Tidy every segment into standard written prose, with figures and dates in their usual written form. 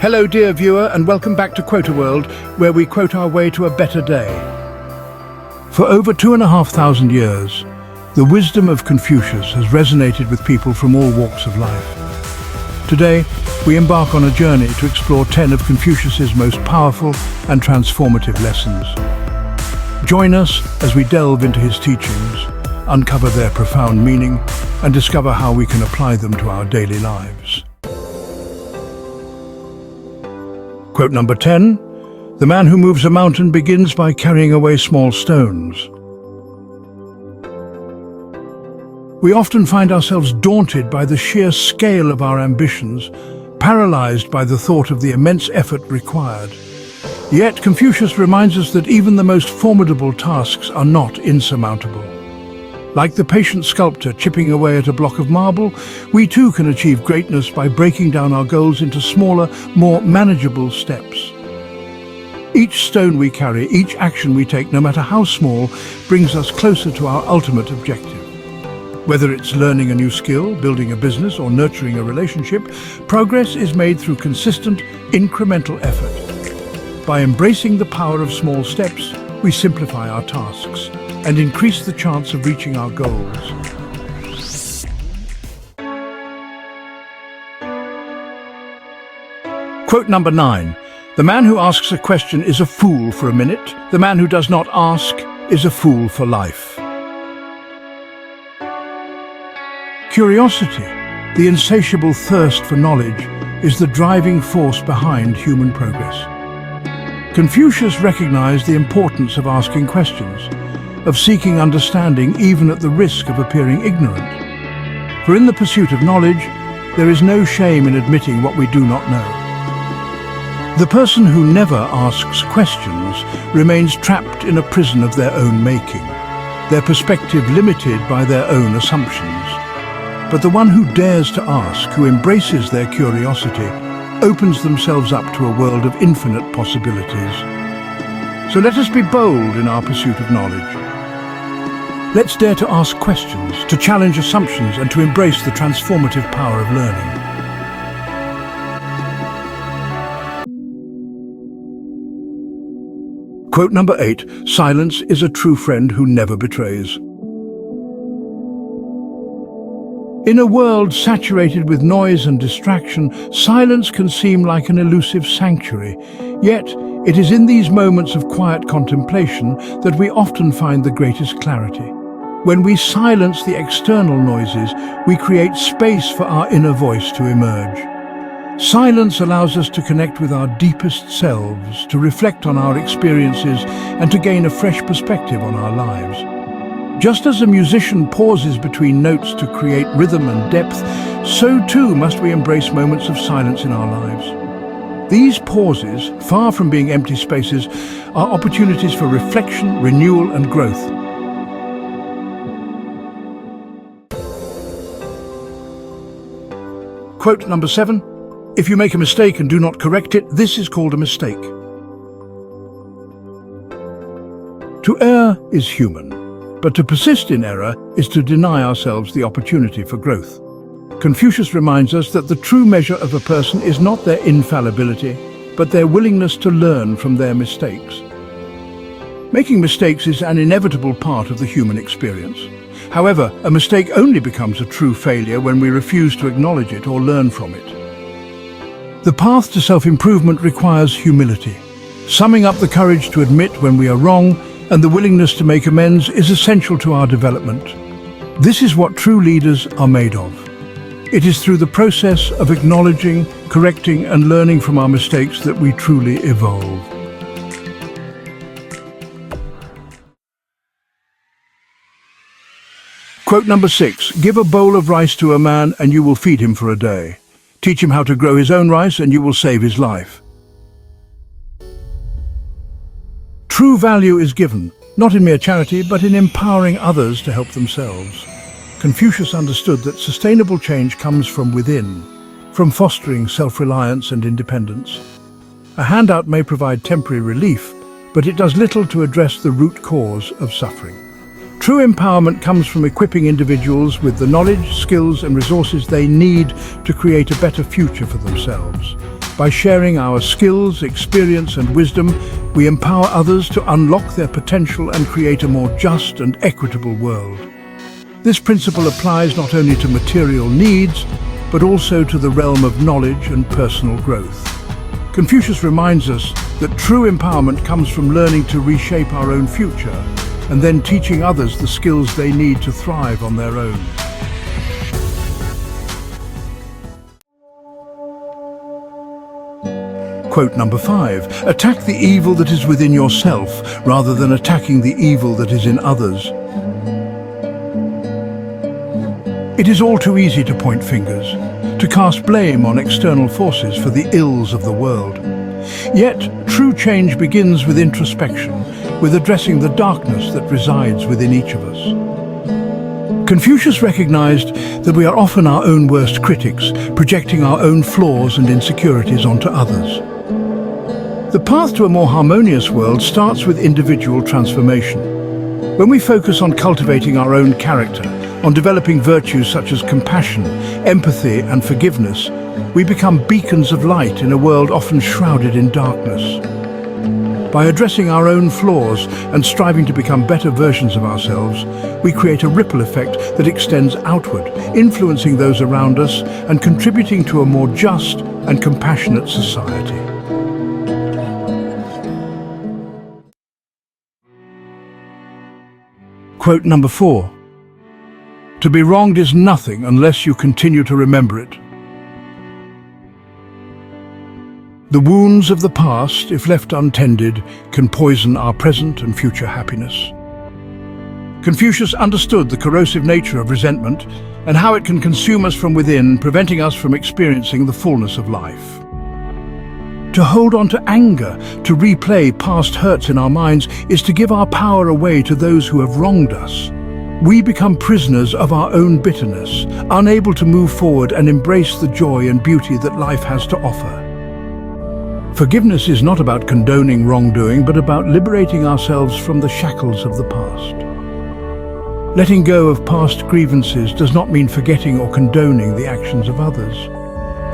Hello dear viewer, and welcome back to QuoterWorld, where we quote our way to a better day. For over 2,500 years, the wisdom of Confucius has resonated with people from all walks of life. Today, we embark on a journey to explore 10 of Confucius's most powerful and transformative lessons. Join us as we delve into his teachings, uncover their profound meaning, and discover how we can apply them to our daily lives. Quote number 10, "The man who moves a mountain begins by carrying away small stones." We often find ourselves daunted by the sheer scale of our ambitions, paralyzed by the thought of the immense effort required. Yet Confucius reminds us that even the most formidable tasks are not insurmountable. Like the patient sculptor chipping away at a block of marble, we too can achieve greatness by breaking down our goals into smaller, more manageable steps. Each stone we carry, each action we take, no matter how small, brings us closer to our ultimate objective. Whether it's learning a new skill, building a business, or nurturing a relationship, progress is made through consistent, incremental effort. By embracing the power of small steps, we simplify our tasks and increase the chance of reaching our goals. Quote number 9, "The man who asks a question is a fool for a minute. The man who does not ask is a fool for life." Curiosity, the insatiable thirst for knowledge, is the driving force behind human progress. Confucius recognized the importance of asking questions, of seeking understanding even at the risk of appearing ignorant. For in the pursuit of knowledge, there is no shame in admitting what we do not know. The person who never asks questions remains trapped in a prison of their own making, their perspective limited by their own assumptions. But the one who dares to ask, who embraces their curiosity, opens themselves up to a world of infinite possibilities. So let us be bold in our pursuit of knowledge. Let's dare to ask questions, to challenge assumptions, and to embrace the transformative power of learning. Quote number 8, "Silence is a true friend who never betrays." In a world saturated with noise and distraction, silence can seem like an elusive sanctuary. Yet, it is in these moments of quiet contemplation that we often find the greatest clarity. When we silence the external noises, we create space for our inner voice to emerge. Silence allows us to connect with our deepest selves, to reflect on our experiences, and to gain a fresh perspective on our lives. Just as a musician pauses between notes to create rhythm and depth, so too must we embrace moments of silence in our lives. These pauses, far from being empty spaces, are opportunities for reflection, renewal, and growth. Quote number 7, "If you make a mistake and do not correct it, this is called a mistake." To err is human, but to persist in error is to deny ourselves the opportunity for growth. Confucius reminds us that the true measure of a person is not their infallibility, but their willingness to learn from their mistakes. Making mistakes is an inevitable part of the human experience. However, a mistake only becomes a true failure when we refuse to acknowledge it or learn from it. The path to self-improvement requires humility. Summing up the courage to admit when we are wrong and the willingness to make amends is essential to our development. This is what true leaders are made of. It is through the process of acknowledging, correcting, and learning from our mistakes that we truly evolve. Quote number 6, "Give a bowl of rice to a man and you will feed him for a day. Teach him how to grow his own rice and you will save his life." True value is given, not in mere charity, but in empowering others to help themselves. Confucius understood that sustainable change comes from within, from fostering self-reliance and independence. A handout may provide temporary relief, but it does little to address the root cause of suffering. True empowerment comes from equipping individuals with the knowledge, skills, and resources they need to create a better future for themselves. By sharing our skills, experience and wisdom, we empower others to unlock their potential and create a more just and equitable world. This principle applies not only to material needs, but also to the realm of knowledge and personal growth. Confucius reminds us that true empowerment comes from learning to reshape our own future and then teaching others the skills they need to thrive on their own. Quote number 5. Attack the evil that is within yourself rather than attacking the evil that is in others. It is all too easy to point fingers, to cast blame on external forces for the ills of the world. Yet, true change begins with introspection, with addressing the darkness that resides within each of us. Confucius recognized that we are often our own worst critics, projecting our own flaws and insecurities onto others. The path to a more harmonious world starts with individual transformation. When we focus on cultivating our own character, on developing virtues such as compassion, empathy and forgiveness, we become beacons of light in a world often shrouded in darkness. By addressing our own flaws and striving to become better versions of ourselves, we create a ripple effect that extends outward, influencing those around us and contributing to a more just and compassionate society. Quote number 4. To be wronged is nothing unless you continue to remember it. The wounds of the past, if left untended, can poison our present and future happiness. Confucius understood the corrosive nature of resentment and how it can consume us from within, preventing us from experiencing the fullness of life. To hold on to anger, to replay past hurts in our minds, is to give our power away to those who have wronged us. We become prisoners of our own bitterness, unable to move forward and embrace the joy and beauty that life has to offer. Forgiveness is not about condoning wrongdoing, but about liberating ourselves from the shackles of the past. Letting go of past grievances does not mean forgetting or condoning the actions of others.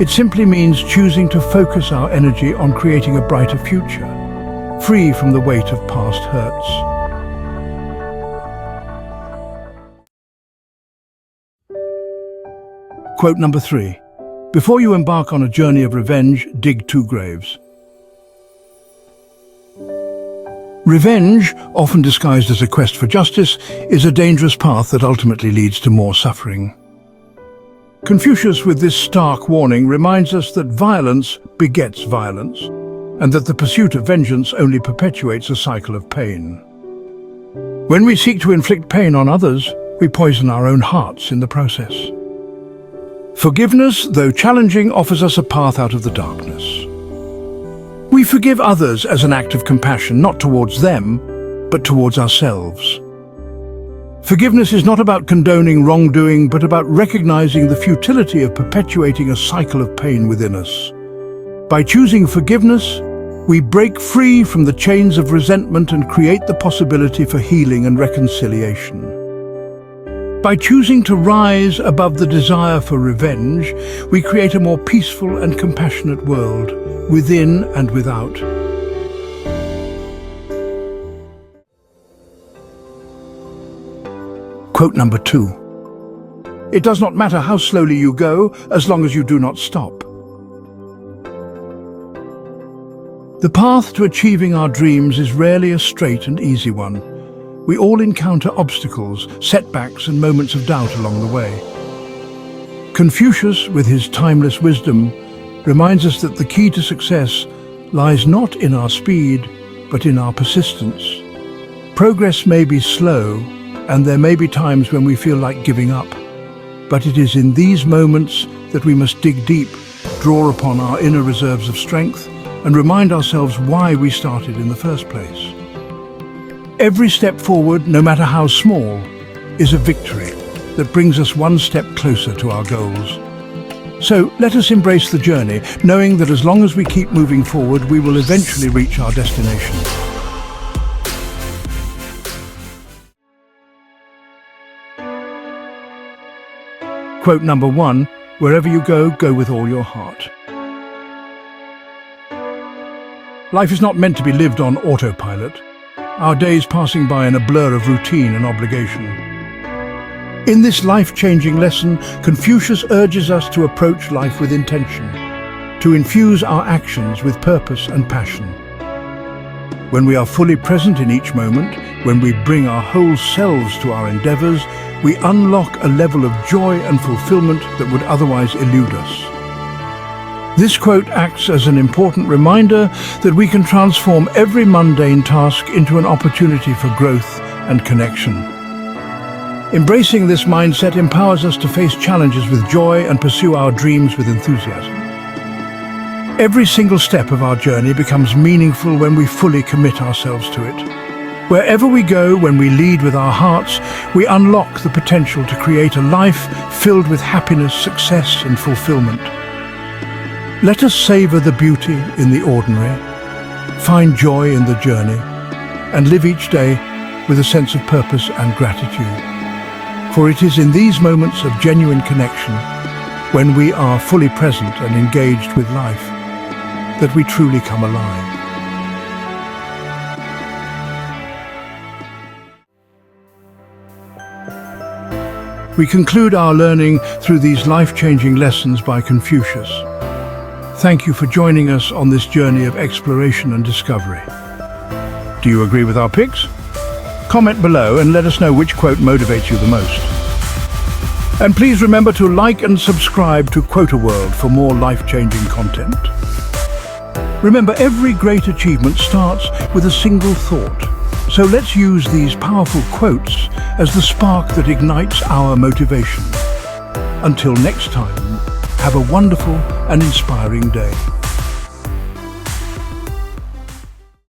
It simply means choosing to focus our energy on creating a brighter future, free from the weight of past hurts. Quote number 3. Before you embark on a journey of revenge, dig 2 graves. Revenge, often disguised as a quest for justice, is a dangerous path that ultimately leads to more suffering. Confucius, with this stark warning, reminds us that violence begets violence, and that the pursuit of vengeance only perpetuates a cycle of pain. When we seek to inflict pain on others, we poison our own hearts in the process. Forgiveness, though challenging, offers us a path out of the darkness. We forgive others as an act of compassion, not towards them, but towards ourselves. Forgiveness is not about condoning wrongdoing, but about recognizing the futility of perpetuating a cycle of pain within us. By choosing forgiveness, we break free from the chains of resentment and create the possibility for healing and reconciliation. By choosing to rise above the desire for revenge, we create a more peaceful and compassionate world, within and without. Quote number 2. It does not matter how slowly you go, as long as you do not stop. The path to achieving our dreams is rarely a straight and easy one. We all encounter obstacles, setbacks, and moments of doubt along the way. Confucius, with his timeless wisdom, reminds us that the key to success lies not in our speed, but in our persistence. Progress may be slow, and there may be times when we feel like giving up. But it is in these moments that we must dig deep, draw upon our inner reserves of strength, and remind ourselves why we started in the first place. Every step forward, no matter how small, is a victory that brings us one step closer to our goals. So let us embrace the journey, knowing that as long as we keep moving forward, we will eventually reach our destination. Quote number 1, wherever you go, go with all your heart. Life is not meant to be lived on autopilot, our days passing by in a blur of routine and obligation. In this life-changing lesson, Confucius urges us to approach life with intention, to infuse our actions with purpose and passion. When we are fully present in each moment, when we bring our whole selves to our endeavors, we unlock a level of joy and fulfillment that would otherwise elude us. This quote acts as an important reminder that we can transform every mundane task into an opportunity for growth and connection. Embracing this mindset empowers us to face challenges with joy and pursue our dreams with enthusiasm. Every single step of our journey becomes meaningful when we fully commit ourselves to it. Wherever we go, when we lead with our hearts, we unlock the potential to create a life filled with happiness, success, and fulfillment. Let us savor the beauty in the ordinary, find joy in the journey, and live each day with a sense of purpose and gratitude. For it is in these moments of genuine connection, when we are fully present and engaged with life, that we truly come alive. We conclude our learning through these life-changing lessons by Confucius. Thank you for joining us on this journey of exploration and discovery. Do you agree with our picks? Comment below and let us know which quote motivates you the most. And please remember to like and subscribe to QuoterWorld for more life-changing content. Remember, every great achievement starts with a single thought. So let's use these powerful quotes as the spark that ignites our motivation. Until next time, have a wonderful and inspiring day.